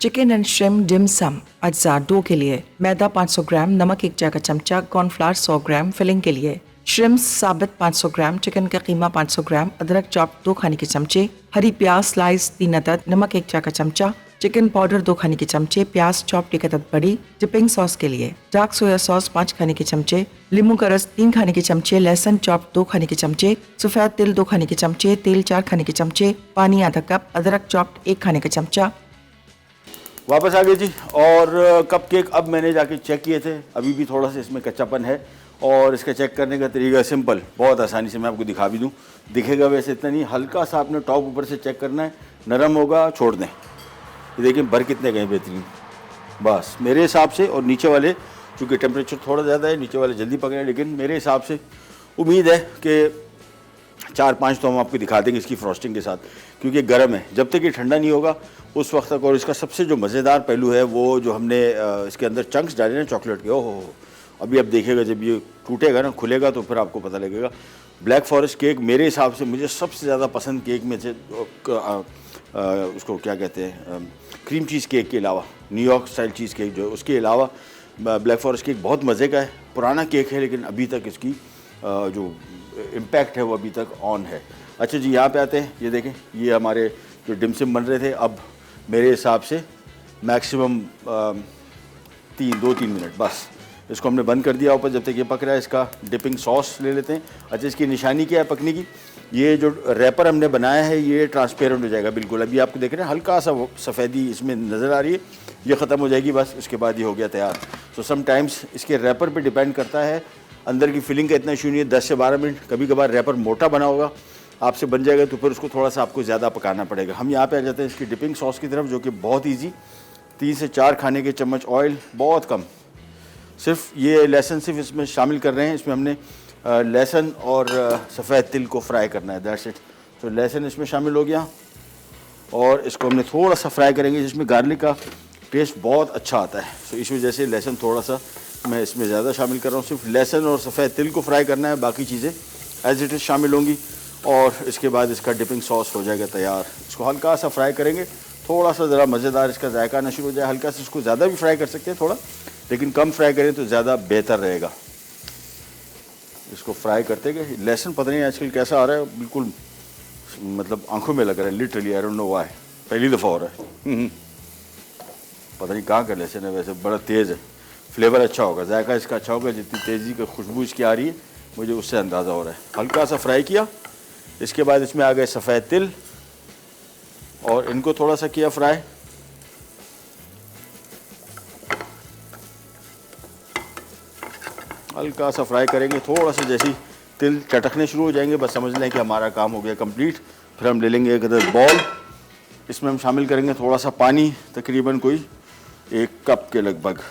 Chicken and shrimp dim sum अज्जा डो के लिए मैदा 500 ग्राम, नमक 1 चाय का चमचा, कॉर्नफ्लावर 100 ग्राम। फिलिंग के लिए श्रिम्प साबित 500 ग्राम, चिकन का कीमा 500 ग्राम, अदरक चॉप 2 खाने के चमचे, हरी प्याज स्लाइस 3 अदद, नमक 1 चाय का चमचा, चिकन पाउडर 2 खाने के चमचे, प्याज चॉप 1 अदद बड़ी। डिपिंग सॉस के लिए डार्क सोया सॉस 5 खाने के चमचे, नींबू का रस 3 खाने के चमचे, लहसुन चॉप 2 खाने के चमचे, सफ़ेद तिल 2 खाने के चमचे, तेल 4 खाने के चमचे, पानी आधा कप, अदरक चॉप 1 खाने का चमचा। वापस आ गए जी। और कप केक अब मैंने जाके चेक किए थे, अभी भी थोड़ा सा इसमें कच्चापन है और इसका चेक करने का तरीका सिंपल, बहुत आसानी से मैं आपको दिखा भी दूं, दिखेगा वैसे इतना नहीं, हल्का सा आपने टॉप ऊपर से चेक करना है, नरम होगा छोड़ दें। ये देखिए भर कितने गए बेहतरीन, बस मेरे हिसाब से। और नीचे वाले चूँकि टेम्परेचर थोड़ा ज़्यादा है, नीचे वाले जल्दी पक रहे हैं, लेकिन मेरे हिसाब से उम्मीद है कि 4-5 तो हम आपको दिखा देंगे इसकी फ्रॉस्टिंग के साथ, क्योंकि गर्म है, जब तक ये ठंडा नहीं होगा उस वक्त तक। और इसका सबसे जो मज़ेदार पहलू है वो जो हमने इसके अंदर चंक्स डाले ना चॉकलेट के, ओहो अभी आप देखिएगा जब ये टूटेगा ना, खुलेगा तो फिर आपको पता लगेगा। ब्लैक फॉरेस्ट केक मेरे हिसाब से मुझे सबसे ज़्यादा पसंद केक में से उसको क्या कहते हैं, क्रीम चीज़ केक के अलावा, न्यूयॉर्क स्टाइल चीज़ केक जो, उसके अलावा ब्लैक फॉरेस्ट केक बहुत मज़े का है। पुराना केक है लेकिन अभी तक इसकी जो इम्पैक्ट है वो अभी तक ऑन है। अच्छा जी, यहाँ पे आते हैं, ये देखें ये हमारे जो डिमसिम बन रहे थे, अब मेरे हिसाब से मैक्सिमम 2-3 मिनट बस इसको हमने बंद कर दिया ऊपर, जब तक ये पक रहा है। इसका डिपिंग सॉस ले लेते हैं। अच्छा, इसकी निशानी क्या है पकने की, ये जो रैपर हमने बनाया है ये ट्रांसपेरेंट हो जाएगा बिल्कुल। अभी आपको देख रहे हैं हल्का सा सफ़ेदी इसमें नज़र आ रही है, ये ख़त्म हो जाएगी बस, उसके बाद ये हो गया तैयार। सो समटाइम्स इसके रैपर पे डिपेंड करता है, अंदर की फिलिंग का इतना इशू नहीं है, 10 से 12 मिनट। कभी कभार रैपर मोटा बना होगा आपसे बन जाएगा तो फिर उसको थोड़ा सा आपको ज़्यादा पकाना पड़ेगा। हम यहाँ पे आ जाते हैं इसकी डिपिंग सॉस की तरफ, जो कि बहुत ईजी, 3 से 4 खाने के चम्मच ऑयल, बहुत कम, सिर्फ ये लहसुन सिर्फ इसमें शामिल कर रहे हैं। इसमें हमने लहसुन और सफ़ेद तिल को फ्राई करना है, दैट्स इट। तो लहसुन इसमें शामिल हो गया और इसको हमने थोड़ा सा फ्राई करेंगे, जिसमें गार्लिक का टेस्ट बहुत अच्छा आता है। तो इस वजह से लहसुन थोड़ा सा मैं इसमें ज़्यादा शामिल कर रहा हूँ। सिर्फ लहसुन और सफ़ेद तिल को फ्राई करना है, बाकी चीज़ें एज इट इज़ शामिल होंगी और इसके बाद इसका डिपिंग सॉस हो जाएगा तैयार। इसको हल्का सा फ्राई करेंगे थोड़ा सा ज़रा मज़ेदार इसका जायका आना शुरू हो जाए। हल्का सा इसको ज़्यादा भी फ्राई कर सकते हैं थोड़ा, लेकिन कम फ्राई करें तो ज़्यादा बेहतर रहेगा। इसको फ्राई करते गए। लहसुन पता नहीं आजकल कैसा आ रहा है, बिल्कुल मतलब आंखों में लग रहा है literally, I don't know why, पहली दफ़ा हो रहा है। पता नहीं कहाँ का लहसुन है, वैसे बड़ा तेज़ है। फ्लेवर अच्छा होगा, जायका इसका अच्छा होगा, जितनी तेज़ी की खुशबू इसकी आ रही है मुझे उससे अंदाज़ा हो रहा है। हल्का सा फ्राई किया, इसके बाद इसमें आ गए सफ़ेद तिल और इनको थोड़ा सा किया फ्राई। हल्का सा फ्राई करेंगे, थोड़ा सा जैसे ही तिल चटकने शुरू हो जाएंगे बस समझ लें कि हमारा काम हो गया कंप्लीट। फिर हम ले लेंगे एक अदर बॉल, इसमें हम शामिल करेंगे थोड़ा सा पानी, तकरीबन कोई 1 कप के लगभग,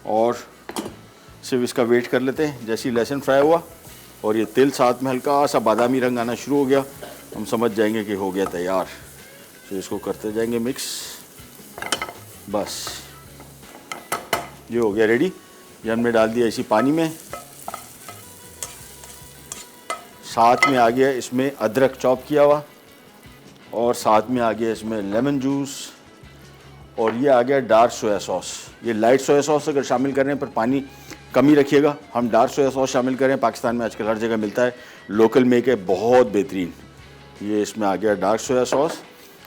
और सिर्फ इसका वेट कर लेते हैं। जैसे ही लहसुन फ्राई हुआ और ये तिल साथ में हल्का सा बादामी रंग आना शुरू हो गया, हम समझ जाएंगे कि हो गया तैयार। तो इसको करते जाएंगे मिक्स, बस ये हो गया रेडी। ये हमने डाल दिया इसी पानी में, साथ में आ गया इसमें अदरक चॉप किया हुआ, और साथ में आ गया इसमें लेमन जूस, और ये आ गया डार्क सोया सॉस। ये लाइट सोया सॉस अगर शामिल करें पर पानी कम ही रखिएगा, हम डार्क सोया सॉस शामिल करें। पाकिस्तान में आजकल हर जगह मिलता है, लोकल मेक है, बहुत बेहतरीन। ये इसमें आ गया डार्क सोया सॉस।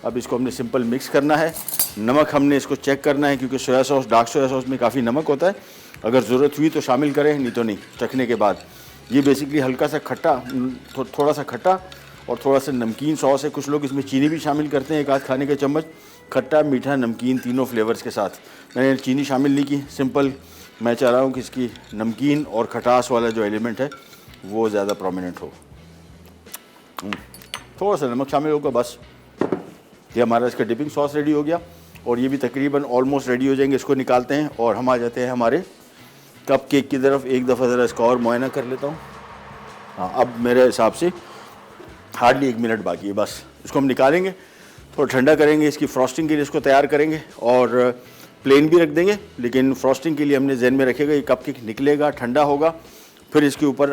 अब इसको हमने सिंपल मिक्स करना है। नमक हमने इसको चेक करना है, क्योंकि soya sauce, dark soya sauce में काफ़ी नमक होता है। अगर ज़रूरत हुई तो शामिल करें, नहीं तो नहीं, चखने के बाद। ये बेसिकली हल्का सा खट्टा, थोड़ा सा खट्टा और थोड़ा सा नमकीन सॉस है। कुछ लोग इसमें चीनी भी शामिल करते हैं, 1 आध खाने के चम्मच, खट्टा मीठा नमकीन तीनों फ्लेवर्स के साथ। मैंने चीनी शामिल नहीं की, सिंपल मैं चाह रहा हूँ कि इसकी नमकीन और खटास वाला जो एलिमेंट है वो ज़्यादा प्रोमिनेंट हो। थोड़ा सा नमक शामिल होगा बस। ये हमारा इसका डिपिंग सॉस रेडी हो गया, और ये भी तकरीबन ऑलमोस्ट रेडी हो जाएंगे। इसको निकालते हैं और हम आ जाते हैं हमारे कप केक की तरफ। एक दफ़ा ज़रा इसका और मुआयना कर लेता हूँ। हाँ, अब मेरे हिसाब से हार्डली 1 मिनट बाकी है बस। इसको हम निकालेंगे, थोड़ा ठंडा करेंगे, इसकी फ्रॉस्टिंग के लिए इसको तैयार करेंगे, और प्लेन भी रख देंगे, लेकिन फ्रॉस्टिंग के लिए हमने जहन में रखेगा ये कप केक निकलेगा, ठंडा होगा, फिर इसके ऊपर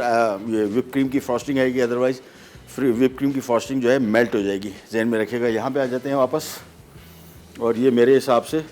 ये व्हिप क्रीम की फ्रॉस्टिंग आएगी, अदरवाइज़ फिर व्हिप क्रीम की फ्रॉस्टिंग जो है मेल्ट हो जाएगी। जहन में रखेगा। यहाँ पे आ जाते हैं वापस, और ये मेरे हिसाब से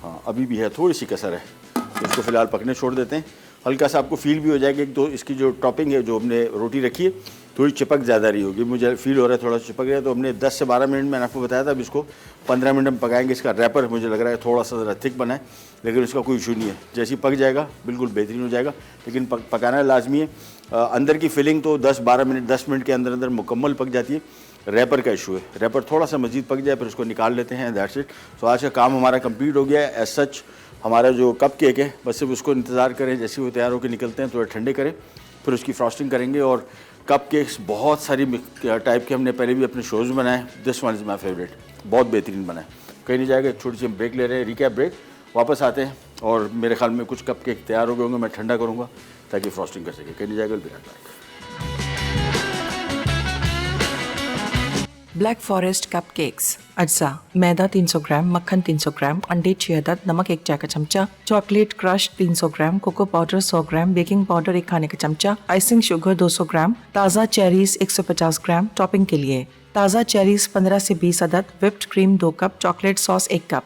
हाँ अभी भी है, थोड़ी सी कसर है, तो इसको फ़िलहाल पकने छोड़ देते हैं। हल्का सा आपको फील भी हो जाएगा। एक तो इसकी जो टॉपिंग है, जो हमने रोटी रखी है, थोड़ी चिपक ज़्यादा रही होगी, मुझे फील हो रहा है थोड़ा चिपक रहा है। तो हमने 10 से 12 मिनट मैंने आपको बताया था, अब इसको 15 मिनट में पकाएंगे। इसका रैपर मुझे लग रहा है थोड़ा सा ज़रा थिक बना है, लेकिन उसका कोई इशू नहीं है। जैसे ही पक जाएगा बिल्कुल बेहतरीन हो जाएगा, लेकिन पकाना लाजमी है। अंदर की फिलिंग तो 10-12 मिनट, 10 मिनट के अंदर अंदर मुकम्मल पक जाती है। रैपर का इशू है, रैपर थोड़ा सा मज़ीद पक जाए, फिर उसको निकाल लेते हैं। That's it. तो आज का काम हमारा कंप्लीट हो गया है। एज सच हमारा जो कप केक है, बस सिर्फ उसको इंतज़ार करें, जैसे वो तैयार होकर निकलते हैं थोड़ा ठंडे करें, फिर उसकी फ्रॉस्टिंग करेंगे। और कप केक्स बहुत सारी टाइप के हमने पहले भी अपने शोज़ में बनाए, this one is my favourite, बहुत बेहतरीन बनाए। कहीं नहीं जाएगा। एक छोटी सी हम ब्रेक ले रहे हैं, रिकैप ब्रेक, वापस आते हैं, और मेरे ख्याल में कुछ कप केक तैयार हो गए होंगे, मैं ठंडा करूँगा ताकि फ्रॉस्टिंग कर सके। कहीं नहीं जाएगा, बिना ब्लैक फॉरेस्ट कप केक्स। अज्जा: मैदा 300 ग्राम, मक्खन 300 ग्राम, अंडे 6 अदद, नमक 1 चाय का चमचा, चॉकलेट क्रश 300 ग्राम, कोको पाउडर 100 ग्राम, बेकिंग पाउडर 1 खाने का चमचा, आइसिंग शुगर 200 ग्राम, ताज़ा चेरीज 150 ग्राम। टॉपिंग के लिए ताज़ा चेरीज 15 से 20 अदद, whipped cream 2 cup, chocolate sauce 1 cup.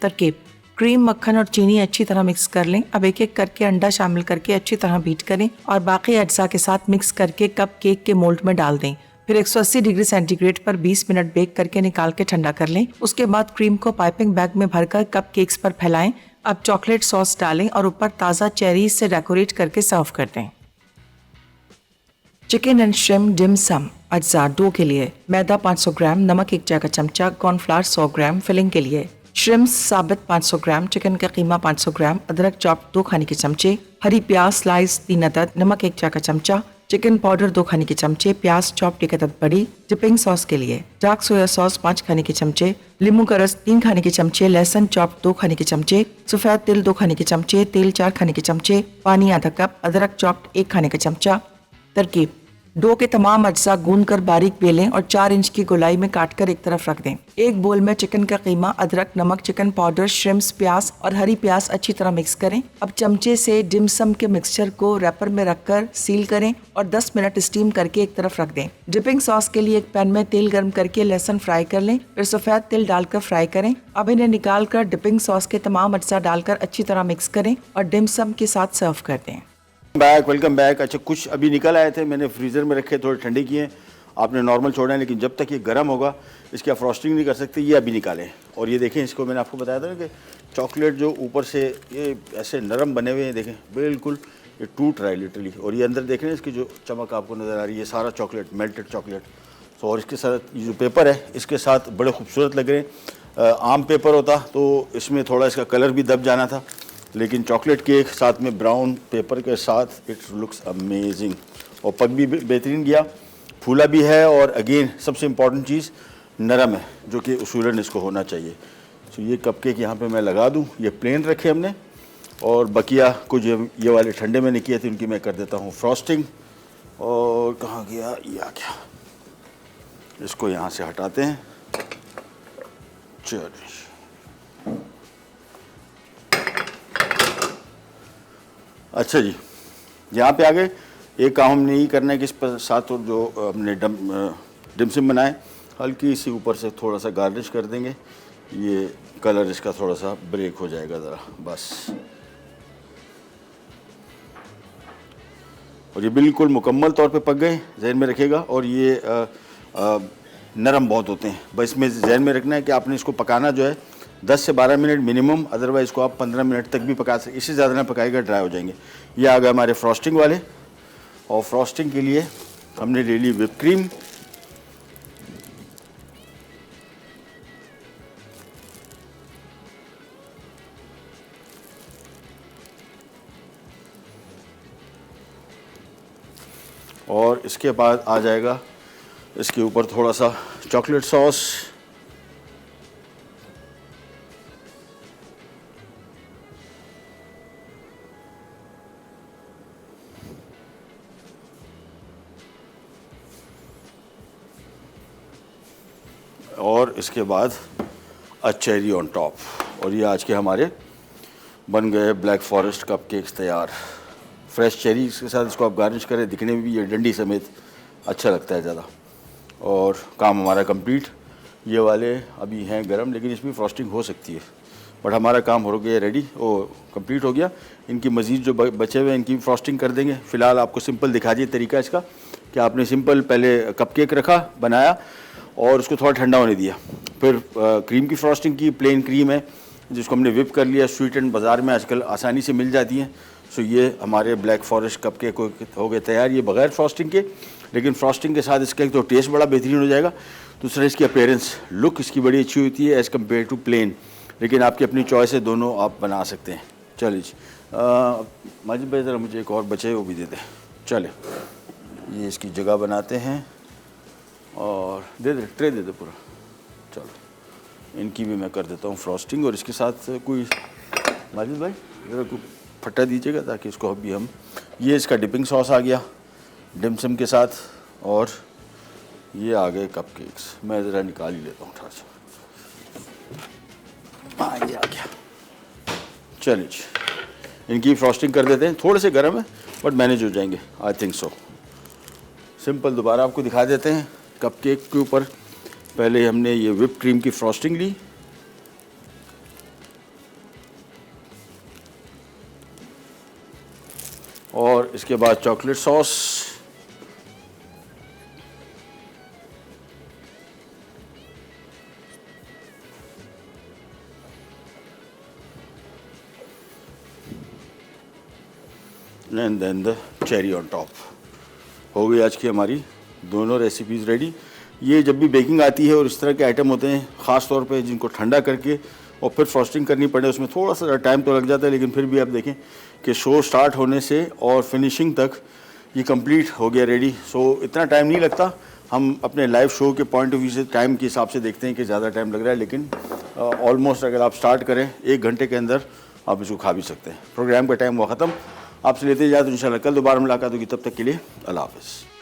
तरकीब: क्रीम, मक्खन और चीनी अच्छी तरह मिक्स कर लें। अब एक एक करके अंडा शामिल करके अच्छी तरह बीट करें, और बाकी अज्जा के साथ मिक्स करके कप केक के मोल्ड में डाल दें। फिर 180 डिग्री सेंटीग्रेड पर 20 मिनट बेक करके निकाल के ठंडा कर लें। उसके बाद क्रीम को पाइपिंग बैग में भरकर कप केक्स पर फैलाएं। अब चॉकलेट सॉस डालें और ऊपर ताज़ा चेरीज से डेकोरेट करके सर्व कर दें। Chicken and shrimp dim sum. अज्जा: डो के लिए मैदा 500 ग्राम, नमक 1 चाय का चमचा, कॉर्नफ्लावर 100 ग्राम। फिलिंग के लिए श्रिम्प साबित 500 ग्राम, चिकन का कीमा 500 ग्राम, अदरक चॉप 2 खाने के चमचे, हरी प्याज स्लाइस 3 अदद, नमक 1 चाय का चमचा, चिकन पाउडर 2 खाने के चमचे, प्याज चॉप 1 अदद बड़ी। डिपिंग सॉस के लिए डार्क सोया सॉस 5 खाने के चमचे, नींबू का रस 3 खाने के चमचे, लहसुन चॉप 2 खाने के चमचे, सफ़ेद तिल 2 खाने के चमचे, तेल 4 खाने के चमचे, पानी आधा कप, अदरक चॉप 1 खाने का चमचा। तरकीब: डो के तमाम अज्जा गूंद कर बारीक बेलें और 4 इंच की गोलाई में काटकर एक तरफ रख दें। एक बोल में चिकन का कीमा, अदरक, नमक, चिकन पाउडर, श्रिम्प्स, प्याज और हरी प्याज अच्छी तरह मिक्स करें। अब चमचे से डिम सम के मिक्सचर को रैपर में रखकर सील करें और 10 मिनट स्टीम करके एक तरफ रख दें। डिपिंग सॉस के लिए एक पैन में तेल गर्म करके लहसुन फ्राई कर लें, फिर सफेद तिल डालकर फ्राई करें। अब इन्हें निकाल कर डिपिंग सॉस के तमाम अज्जा डालकर अच्छी तरह मिक्स करें और डिम सम के साथ सर्व कर दें। Welcome back. अच्छा, कुछ अभी निकल आए थे, मैंने फ्रीज़र में रखे, थोड़े ठंडे किए, आपने नॉर्मल छोड़ा है, लेकिन जब तक ये गर्म होगा इसकी आप फ्रॉस्टिंग नहीं कर सकते, ये अभी निकालें। और ये देखें, इसको मैंने आपको बताया था ना कि चॉकलेट जो ऊपर से ये ऐसे नरम बने हुए हैं, देखें बिल्कुल ये टूट रहा है लिटरली। और ये अंदर देख रहे हैं, इसकी जो चमक आपको नज़र आ रही है, सारा चॉकलेट, मेल्टेड चॉकलेट। सो और इसके साथ ये जो पेपर है, इसके साथ बड़े खूबसूरत लग रहे हैं। आम पेपर होता तो इसमें थोड़ा इसका कलर भी दब जाना था, लेकिन चॉकलेट केक साथ में ब्राउन पेपर के साथ इट लुक्स अमेजिंग। और पक भी बेहतरीन गया, फूला भी है, और अगेन सबसे इम्पॉर्टेंट चीज़ नरम है, जो कि उसूलन इसको होना चाहिए। तो ये कप केक यहाँ पे मैं लगा दूँ, ये प्लेन रखे हमने, और बकिया कुछ ये वाले ठंडे मैंने किए थे, उनकी मैं कर देता हूँ फ्रॉस्टिंग। और कहाँ गया ये, आ गया, इसको यहाँ से हटाते हैं। चलिए, अच्छा जी, यहाँ पे आ गए। एक काम हमने यही करना है कि इस पर साथ और जो हमने डिमसिम बनाए, हल्की सी ऊपर से थोड़ा सा गार्निश कर देंगे, ये कलर इसका थोड़ा सा ब्रेक हो जाएगा ज़रा, बस। और ये बिल्कुल मुकम्मल तौर पे पक गए, जहन में रखिएगा। और ये नरम बहुत होते हैं, बस इसमें जहन में रखना है कि आपने इसको पकाना जो है 10 से 12 मिनट मिनिमम, अदरवाइज़ इसको आप 15 मिनट तक भी पका सकते, इससे ज़्यादा ना पकाएगा, ड्राई हो जाएंगे। ये आ गए हमारे फ्रॉस्टिंग वाले। और फ्रॉस्टिंग के लिए हमने ले ली व्हिप क्रीम, और इसके बाद आ जाएगा इसके ऊपर थोड़ा सा चॉकलेट सॉस, और इसके बाद अ चेरी ऑन टॉप। और ये आज के हमारे बन गए ब्लैक फॉरेस्ट कप केक्स तैयार। फ्रेश चेरी के साथ इसको आप गार्निश करें, दिखने में भी ये डंडी समेत अच्छा लगता है ज़्यादा। और काम हमारा कंप्लीट। ये वाले अभी हैं गरम, लेकिन इसमें फ्रॉस्टिंग हो सकती है, बट हमारा काम हो गया रेडी, वो कंप्लीट हो गया। इनकी मज़ीद जो बचे हुए हैं इनकी फ्रॉस्टिंग कर देंगे। फ़िलहाल आपको सिंपल दिखा दिए तरीका इसका कि आपने सिंपल पहले कप केक रखा, बनाया, और उसको थोड़ा ठंडा होने दिया, फिर क्रीम की फ्रॉस्टिंग की। प्लेन क्रीम है जिसको हमने विप कर लिया, स्वीट एंड बाज़ार में आजकल आसानी से मिल जाती हैं। सो ये हमारे ब्लैक फॉरेस्ट कप केक हो गए तैयार, ये बग़ैर फ्रॉस्टिंग के। लेकिन फ्रॉस्टिंग के साथ इसका एक तो टेस्ट बड़ा बेहतरीन हो जाएगा, दूसरा इसकी अपीयरेंस, लुक इसकी बड़ी अच्छी होती है एज़ कम्पेयर टू प्लेन। लेकिन आपकी अपनी चॉइस है, दोनों आप बना सकते हैं। चलिए माजिद भाई, ज़रा मुझे एक और बचे वो भी दे दें। चले, ये इसकी जगह बनाते हैं, और दे दे ट्रे दे दे पूरा। चलो, इनकी भी मैं कर देता हूँ फ्रॉस्टिंग। और इसके साथ कोई माजिद भाई ज़रा को फट्टा दीजिएगा, ताकि इसको अभी हम, ये इसका डिपिंग सॉस आ गया डिमसम के साथ, और ये आ गए कप केक्स। मैं ज़रा निकाल ही लेता हूँ थोड़ा सा। हाँ, ये आ गया। चलिए जी, इनकी फ्रॉस्टिंग कर देते हैं। थोड़े से गर्म है बट मैनेज हो जाएंगे, आई थिंक सो। सिंपल दोबारा आपको दिखा देते हैं। कप केक के ऊपर पहले हमने ये व्हिप क्रीम की फ्रॉस्टिंग ली, और इसके बाद chocolate sauce, and then the cherry on top. हो गई आज की हमारी दोनों रेसिपीज़ रेडी। ये जब भी बेकिंग आती है और इस तरह के आइटम होते हैं, ख़ास तौर पे जिनको ठंडा करके और फिर फ्रॉस्टिंग करनी पड़े, उसमें थोड़ा सा टाइम तो लग जाता है, लेकिन फिर भी आप देखें कि शो स्टार्ट होने से और फिनिशिंग तक ये कंप्लीट हो गया रेडी। सो इतना टाइम नहीं लगता। हम अपने लाइव शो के पॉइंट ऑफ व्यू से टाइम के हिसाब से देखते हैं कि ज़्यादा टाइम लग रहा है, लेकिन ऑलमोस्ट अगर आप स्टार्ट करें 1 घंटे के अंदर आप इसको खा भी सकते हैं। प्रोग्राम का टाइम हुआ ख़त्म। आपसे लेते इजाज़त, इंशाल्लाह कल दोबारा मुलाकात होगी। तब तक के लिए अल्लाह हाफ़िज़।